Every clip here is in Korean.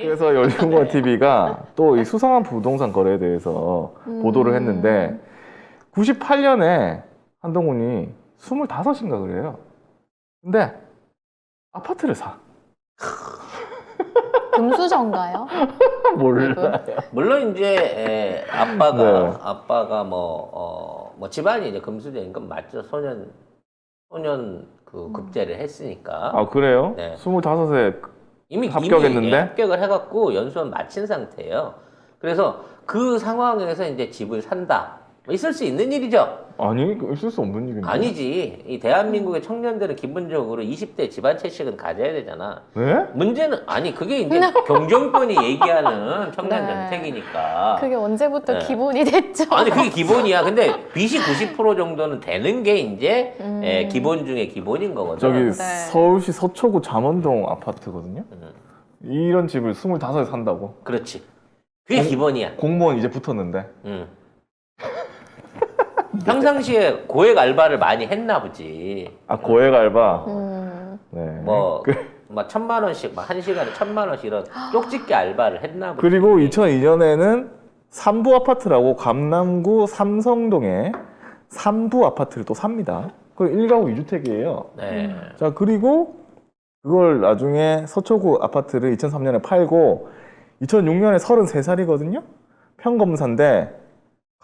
그래서 열린공원 TV가 또 이 수상한 부동산 거래에 대해서 보도를 했는데 98년에 한동훈이 25인가 그래요. 근데 아파트를 사. 금수저인가요? 몰라. 물론 이제 아빠가 네. 아빠가 뭐 집안이 이제 금수저인 건 맞죠. 소년 그 급제를 했으니까. 아 그래요? 네. 25에 이미 합격했는데? 예, 합격을 해갖고 연수원 마친 상태예요. 그래서 그 상황에서 이제 집을 산다. 뭐 있을 수 있는 일이죠. 아니 있을 수 없는 일인데. 아니지. 이 대한민국의 청년들은 기본적으로 20대 집안 채식은 가져야 되잖아. 네? 문제는 아니 그게 이제 경정권이 얘기하는 청년 네. 정책이니까. 그게 언제부터 네. 기본이 됐죠? 아니 그게 기본이야. 근데 빚이 90% 정도는 되는 게 이제 기본 중에 기본인 거거든. 저기 네. 서울시 서초구 잠원동 아파트거든요. 이런 집을 25에 산다고. 그렇지. 그게 기본이야. 공무원 이제 붙었는데. 평상시에 고액 알바를 많이 했나 보지. 아 고액 알바. 네. 뭐 1,000만 원씩 막 한 시간에 1,000만 원씩 이런 쪽집게 알바를 했나 보지. 그리고 2002년에는 삼부 아파트라고 강남구 삼성동에 삼부 아파트를 또 삽니다. 그 1가구 2주택이에요. 네. 자 그리고 그걸 나중에 서초구 아파트를 2003년에 팔고 2006년에 33살이거든요. 평검사인데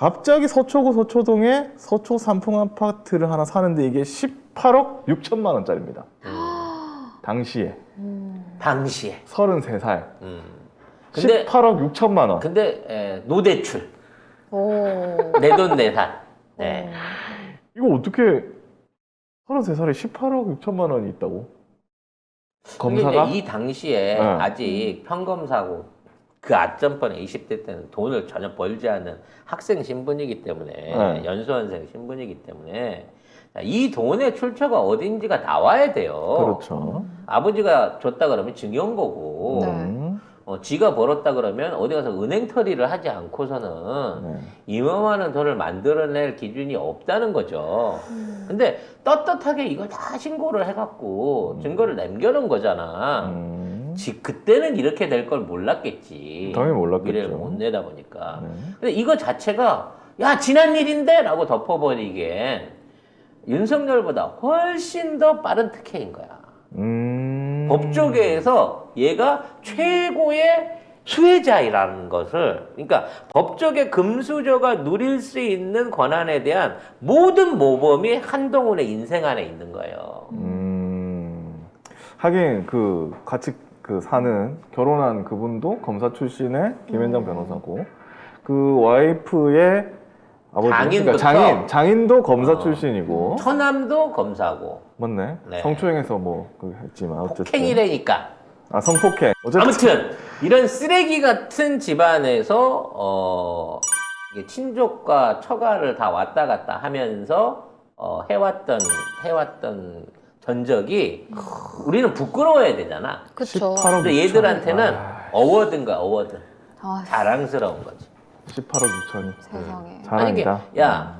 갑자기 서초구 서초동에 서초 삼풍 아파트를 하나 사는데 이게 18억 6천만 원짜리입니다. 당시에 당시에. 33살 근데 18억 6천만 원. 근데 노대출. 오. 내 돈 내산. 네. 이거 어떻게 33살에 18억 6천만 원이 있다고? 근데 검사가? 이제 이 당시에 네. 아직 평검사고 그 앞전번에 20대 때는 돈을 전혀 벌지 않은 학생 신분이기 때문에 네. 연수원생 신분이기 때문에 이 돈의 출처가 어딘지가 나와야 돼요. 그렇죠. 아버지가 줬다 그러면 증여거고 네. 지가 벌었다 그러면 어디 가서 은행 처리를 하지 않고서는 네. 이만한 돈을 만들어낼 기준이 없다는 거죠. 근데 떳떳하게 이걸 다 신고를 해갖고 증거를 남겨놓은 거잖아. 그때는 이렇게 될 걸 몰랐겠지. 당연히 몰랐겠죠. 미래를 못 내다 보니까. 네. 근데 이거 자체가 야 지난 일인데? 라고 덮어버리기엔 윤석열보다 훨씬 더 빠른 특혜인 거야. 법조계에서 얘가 최고의 수혜자이라는 것을, 그러니까 법조계 금수저가 누릴 수 있는 권한에 대한 모든 모범이 한동훈의 인생 안에 있는 거예요. 하긴 그 같이 그 사는 결혼한 그분도 검사 출신의 김현장 변호사고 그 와이프의 아버지 장인부터. 장인도 검사 출신이고 처남도 검사고. 맞네. 네. 성추행해서 뭐 그 했지만 어쨌든 폭행이라니까. 아 성폭행 어쨌든 아무튼 이런 쓰레기 같은 집안에서 이게 친족과 처가를 다 왔다 갔다 하면서 해왔던 전적이 우리는 부끄러워야 되잖아. 그쵸. 18억 근데 6천. 얘들한테는 아, 어워드인가 어워드. 아, 자랑스러운 거지. 18억 6천이 세상에. 아니 이게 자랑이다. 야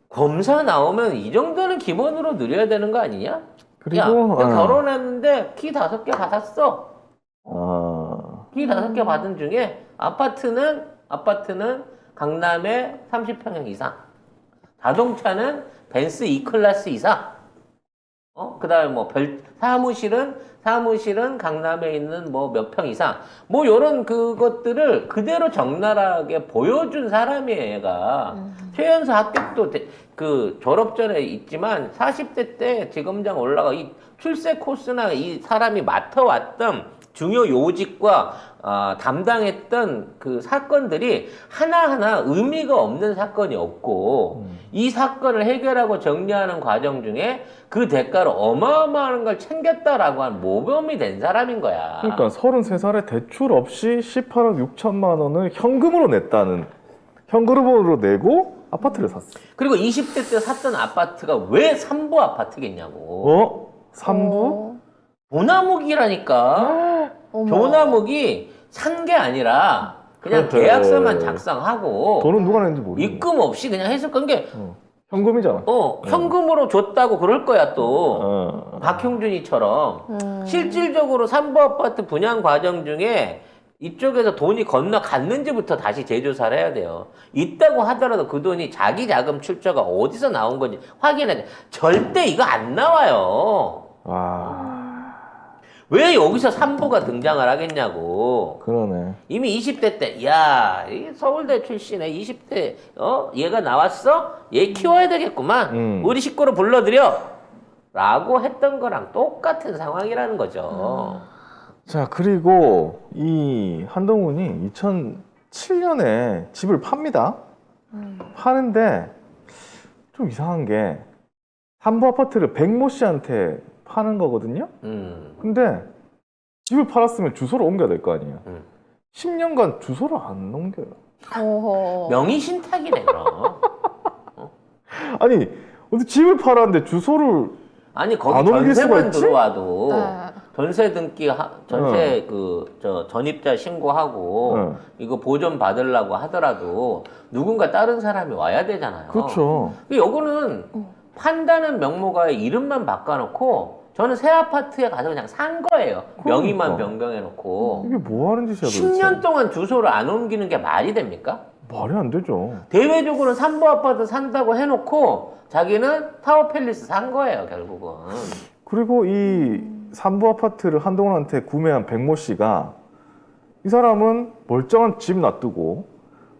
검사 나오면 이 정도는 기본으로 누려야 되는 거 아니냐? 그리고 야, 나 결혼했는데 키 5개 받았어. 키 5개 받은 중에 아파트는 강남에 30평형 이상. 자동차는 벤츠 E클래스 이상. 그다음에 뭐 사무실은 강남에 있는 뭐 몇 평 이상. 뭐 요런 그것들을 그대로 적나라하게 보여준 사람이에요, 얘가. 최연소 합격도 그 졸업 전에 있지만 40대 때 지검장 올라가 이 출세 코스나 이 사람이 맡아왔던 중요 요직과 담당했던 그 사건들이 하나하나 의미가 없는 사건이 없고 이 사건을 해결하고 정리하는 과정 중에 그 대가로 어마어마한 걸 챙겼다라고 한 모범이 된 사람인 거야. 그러니까 33살에 대출 없이 18억 6천만 원을 현금으로 내고 아파트를 샀어. 그리고 20대 때 샀던 아파트가 왜 삼부 아파트겠냐고. 삼부? 조나묵이라니까. 어머. 조나묵이 산 게 아니라 그냥 그래. 계약서만 작성하고 돈은 누가 냈는지 모르겠어. 입금 없이 그냥 했었던 게 현금이잖아. 현금으로 줬다고 그럴 거야 또. 박형준이처럼 실질적으로 삼부 아파트 분양 과정 중에 이쪽에서 돈이 건너갔는지부터 다시 재조사를 해야 돼요. 있다고 하더라도 그 돈이 자기 자금 출처가 어디서 나온 건지 확인해야 돼. 절대 이거 안 나와요. 왜 여기서 삼부가 등장을 하겠냐고. 그러네. 이미 20대 때, 야, 이 서울대 출신의 20대, 얘가 나왔어? 얘 키워야 되겠구만. 우리 식구로 불러들여. 라고 했던 거랑 똑같은 상황이라는 거죠. 자, 그리고 이 한동훈이 2007년에 집을 팝니다. 파는데 좀 이상한 게 삼부 아파트를 백모 씨한테 파는 거거든요. 근데 집을 팔았으면 주소를 옮겨야 될 거 아니에요. 10년간 주소를 안 옮겨요. 오호. 명의 신탁이네, 그럼. 아니, 어디 집을 팔았는데 주소를 아니, 거기 안 옮길 수가 전세만 있지? 들어와도 네. 전세 등기, 전세 전입자 신고하고 네. 이거 보존 받으려고 하더라도 누군가 다른 사람이 와야 되잖아요. 그렇죠. 요거는 판다는 명목에 이름만 바꿔놓고 저는 새 아파트에 가서 그냥 산 거예요. 명의만 변경해놓고. 이게 뭐 하는 짓이야, 도대체? 10년 동안 주소를 안 옮기는 게 말이 됩니까? 말이 안 되죠. 대외적으로는 삼부 아파트 산다고 해놓고 자기는 타워팰리스 산 거예요, 결국은. 그리고 이 삼부 아파트를 한동훈한테 구매한 백모 씨가 이 사람은 멀쩡한 집 놔두고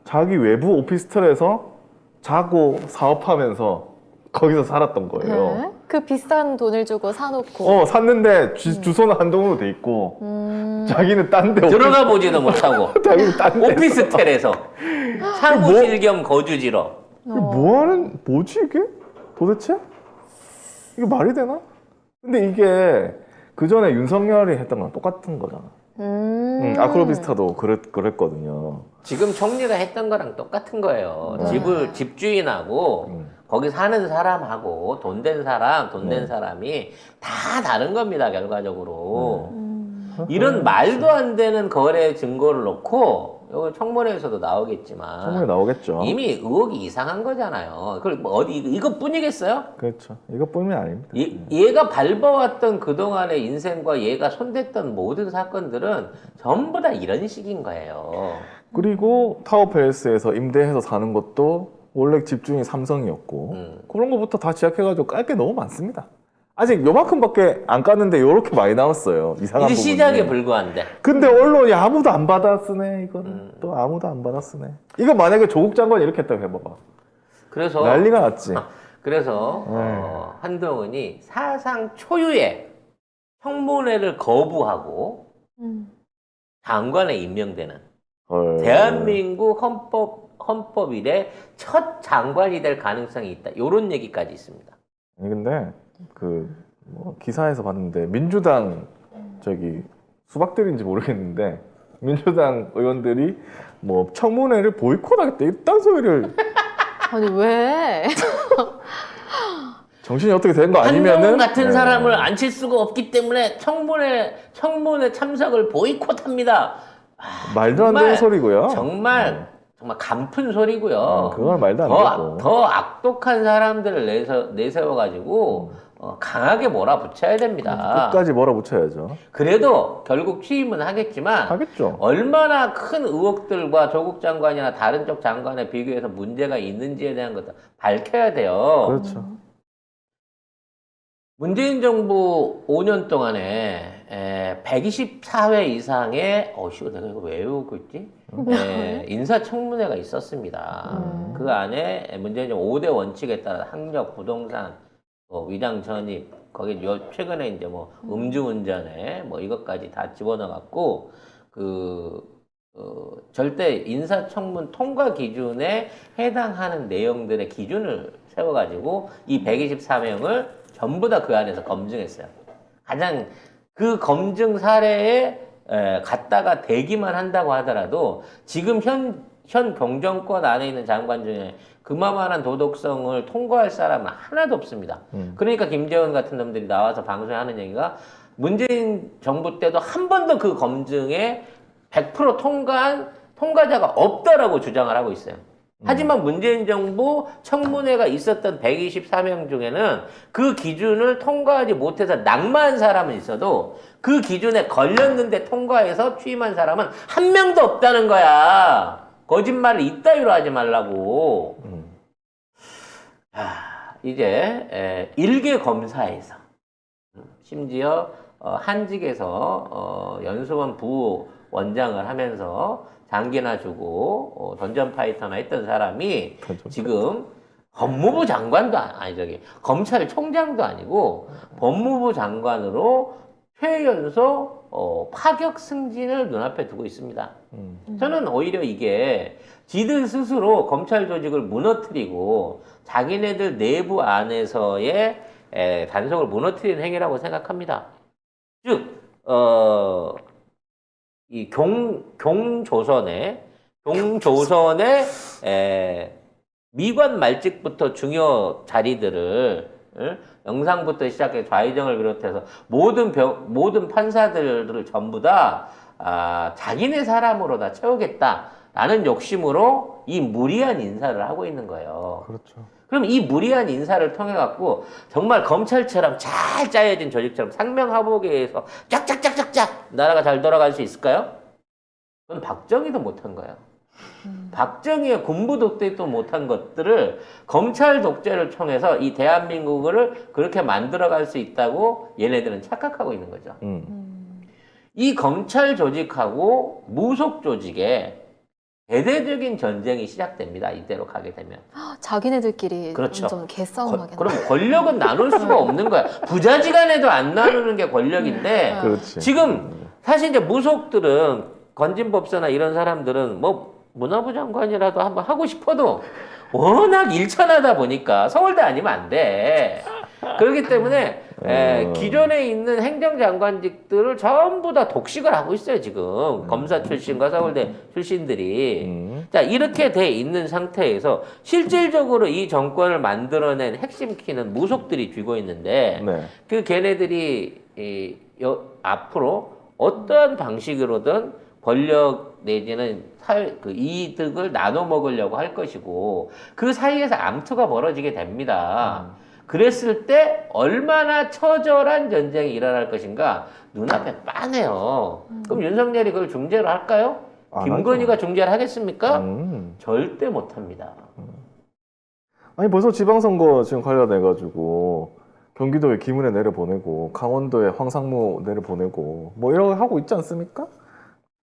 자기 외부 오피스텔에서 자고 사업하면서 거기서 살았던 거예요. 네. 그 비싼 돈을 주고 사놓고. 샀는데 주소는 한동훈으로 돼 있고 자기는 딴 데 들어가 보지도 못하고 자기는 딴 데. 오피스텔에서 사무실 겸 거주지로. 이게 뭐 하는 뭐지 이게? 도대체? 이게 말이 되나? 근데 이게 그 전에 윤석열이 했던 거랑 똑같은 거잖아. 아크로비스타도 그랬거든요. 지금 총리가 했던 거랑 똑같은 거예요. 집주인하고 거기 사는 사람하고 돈 된 사람, 돈 된 사람이 다 다른 겁니다, 결과적으로. 이런 말도 안 되는 거래 증거를 놓고, 이거 청문회에서도 나오겠지만. 청문회 나오겠죠. 이미 의혹이 이상한 거잖아요. 그걸 뭐 어디, 이것뿐이겠어요? 그렇죠. 이것뿐이 아닙니다. 얘가 밟아왔던 그동안의 인생과 얘가 손댔던 모든 사건들은 전부 다 이런 식인 거예요. 그리고 타워팰리스에서 임대해서 사는 것도 원래 집주인이 삼성이었고 그런 거부터 다 지적해가지고 깔 게 너무 많습니다. 아직 요만큼밖에 안 깠는데 요렇게 많이 나왔어요. 이상한 이제 부분이. 시작에 불과한데. 근데 언론이 아무도 안 받아쓰네. 이거는 또 아무도 안 받아쓰네. 이거 만약에 조국 장관이 이렇게 했다고 해봐봐. 그래서 난리가 났지. 그래서 한동훈이 사상 초유의 청문회를 거부하고 장관에 임명되는 헐. 대한민국 헌법 이래 첫 장관이 될 가능성이 있다. 이런 얘기까지 있습니다. 아니, 근데 뭐 기사에서 봤는데 민주당 수박들인지 모르겠는데 민주당 의원들이 뭐 청문회를 보이콧하겠다 이딴 소리를 아니, 왜? 정신이 어떻게 된 거 한동훈 아니면은 같은 사람을 앉힐 수가 없기 때문에 청문회 참석을 보이콧합니다. 말도 안 되는 정말, 소리고요. 정말 간픈 소리고요. 그건 말도 안 되고. 더 악독한 사람들을 내세워가지고 강하게 몰아붙여야 됩니다. 끝까지 몰아붙여야죠. 그래도 결국 취임은 하겠지만 하겠죠. 얼마나 큰 의혹들과 조국 장관이나 다른 쪽 장관에 비교해서 문제가 있는지에 대한 것도 밝혀야 돼요. 그렇죠. 문재인 정부 5년 동안에 124회 이상의 내가 이거 왜 외우고 있지? 인사청문회가 있었습니다. 그 안에 문재인 정부 5대 원칙에 따라 학력, 부동산, 위장 전입, 거기 최근에 이제 음주운전에 이것까지 다 집어넣어갖고 절대 인사청문 통과 기준에 해당하는 내용들의 기준을 세워가지고 이 124명을 전부 다 그 안에서 검증했어요. 가장 그 검증 사례에 갖다가 대기만 한다고 하더라도 지금 현 경정권 안에 있는 장관 중에 그만한 도덕성을 통과할 사람은 하나도 없습니다. 그러니까 김재원 같은 놈들이 나와서 방송에 하는 얘기가 문재인 정부 때도 한 번도 그 검증에 100% 통과한 통과자가 없다라고 주장을 하고 있어요. 하지만 문재인 정부 청문회가 있었던 124명 중에는 그 기준을 통과하지 못해서 낙마한 사람은 있어도 그 기준에 걸렸는데 통과해서 취임한 사람은 한 명도 없다는 거야. 거짓말을 이따위로 하지 말라고. 이제 일개 검사에서 심지어 한직에서 연수원 부원장을 하면서 장기나 주고 던전 파이터나 했던 사람이 지금 법무부 장관도 아니 검찰총장도 아니고 법무부 장관으로 최연소 파격 승진을 눈앞에 두고 있습니다. 저는 오히려 이게 지들 스스로 검찰 조직을 무너뜨리고 자기네들 내부 안에서의 단속을 무너뜨리는 행위라고 생각합니다. 즉, 이 경조선의 미관 말직부터 중요 자리들을 영상부터 시작해 좌의정을 비롯해서 모든 판사들을 전부 다 자기네 사람으로 다 채우겠다라는 욕심으로 이 무리한 인사를 하고 있는 거예요. 그렇죠. 그럼 이 무리한 인사를 통해 갖고 정말 검찰처럼 잘 짜여진 조직처럼 상명하복에서 쫙쫙쫙쫙쫙 나라가 잘 돌아갈 수 있을까요? 그건 박정희도 못한 거예요. 박정희의 군부 독재도 못한 것들을 검찰 독재를 통해서 이 대한민국을 그렇게 만들어갈 수 있다고 얘네들은 착각하고 있는 거죠. 이 검찰 조직하고 무속 조직에 대대적인 전쟁이 시작됩니다. 이대로 가게 되면. 자기네들끼리 그렇죠. 좀 개싸움 하겠네. 그럼 권력은 나눌 수가 없는 거야. 부자지간에도 안 나누는 게 권력인데 그렇지. 지금 사실 이제 무속들은 건진법사나 이런 사람들은 뭐 문화부 장관이라도 한번 하고 싶어도 워낙 일천하다 보니까 서울대 아니면 안 돼. 그렇기 때문에 기존에 있는 행정장관직들을 전부 다 독식을 하고 있어요, 지금. 검사 출신과 서울대 출신들이. 자, 이렇게 돼 있는 상태에서 실질적으로 이 정권을 만들어낸 핵심 키는 무속들이 쥐고 있는데 그 걔네들이 앞으로 어떠한 방식으로든 권력 내지는 그 이득을 나눠 먹으려고 할 것이고 그 사이에서 암투가 벌어지게 됩니다. 그랬을 때 얼마나 처절한 전쟁이 일어날 것인가 눈앞에 빤해요. 그럼 윤석열이 그걸 중재를 할까요? 김건희가 중재를 하겠습니까? 절대 못합니다. 아니 벌써 지방선거 지금 관련해가지고 경기도에 김은혜 내려보내고 강원도에 황상무 내려보내고 뭐 이런 거 하고 있지 않습니까?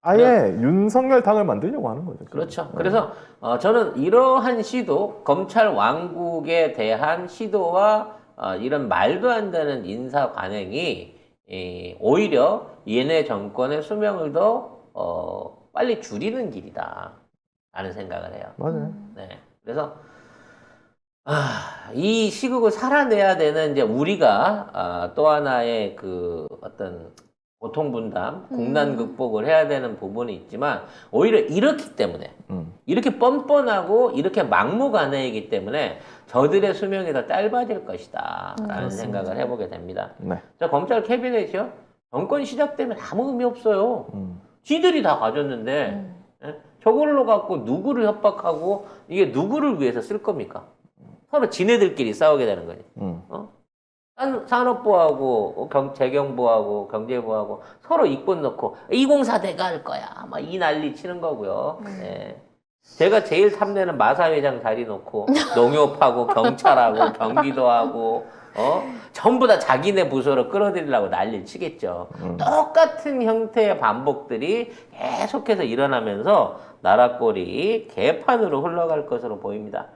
아예 윤석열 당을 만들려고 하는 거죠. 그렇죠. 그래서 저는 이러한 시도, 검찰 왕국에 대한 시도와 이런 말도 안 되는 인사 관행이 오히려 얘네 정권의 수명을 더 빨리 줄이는 길이다 라는 생각을 해요. 맞아요. 네. 그래서 이 시국을 살아내야 되는 이제 우리가 또 하나의 그 어떤 고통 분담, 국난 극복을 해야 되는 부분이 있지만 오히려 이렇기 때문에 이렇게 뻔뻔하고 이렇게 막무가내이기 때문에 저들의 수명이 더 짧아질 것이다 라는 생각을 해보게 됩니다. 자, 검찰 캐비넷이요? 정권 시작되면 아무 의미 없어요. 지들이 다 가졌는데 저걸로 갖고 누구를 협박하고 이게 누구를 위해서 쓸 겁니까? 서로 지네들끼리 싸우게 되는 거지. 산업부하고 재경부하고 경제부하고 서로 이권 넣고 204대가 할 거야. 막 이 난리 치는 거고요. 네. 제가 제일 탐내는 마사 회장 자리 놓고 농협하고 경찰하고 경기도하고 전부 다 자기네 부서로 끌어들이려고 난리를 치겠죠. 똑같은 형태의 반복들이 계속해서 일어나면서 나라 꼴이 개판으로 흘러갈 것으로 보입니다.